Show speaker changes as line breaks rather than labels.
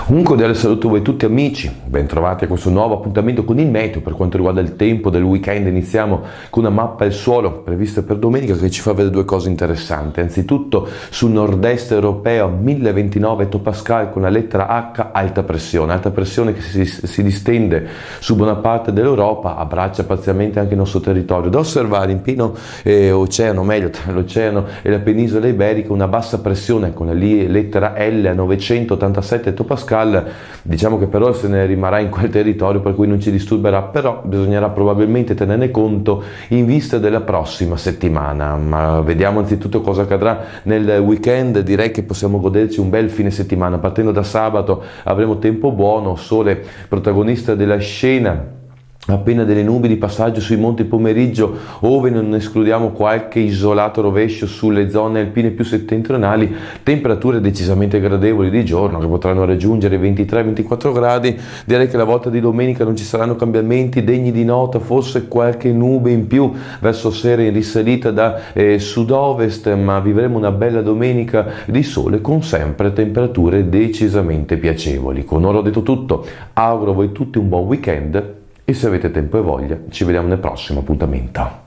Un cordiale saluto a voi tutti amici, ben trovati a questo nuovo appuntamento con il meteo. Per quanto riguarda il tempo del weekend iniziamo con una mappa del suolo prevista per domenica che ci fa vedere due cose interessanti. Anzitutto sul nord-est europeo 1029 ettopascal con la lettera H, alta pressione che si distende su buona parte dell'Europa, abbraccia parzialmente anche il nostro territorio. Da osservare in pieno oceano, meglio tra l'oceano e la penisola iberica, una bassa pressione con la lettera L a 987 ettopascal. Diciamo che però se ne rimarrà in quel territorio, per cui non ci disturberà, però bisognerà probabilmente tenerne conto in vista della prossima settimana. Ma vediamo anzitutto cosa accadrà nel weekend. Direi che possiamo goderci un bel fine settimana. Partendo da sabato avremo tempo buono, sole protagonista della scena, appena delle nubi di passaggio sui monti pomeriggio, ove non escludiamo qualche isolato rovescio sulle zone alpine più settentrionali. Temperature decisamente gradevoli di giorno che potranno raggiungere 23-24 gradi. Direi che la volta di domenica non ci saranno cambiamenti degni di nota, forse qualche nube in più verso sera in risalita da sud-ovest, ma vivremo una bella domenica di sole con sempre temperature decisamente piacevoli. Con ora ho detto tutto, auguro a voi tutti un buon weekend e se avete tempo e voglia ci vediamo nel prossimo appuntamento.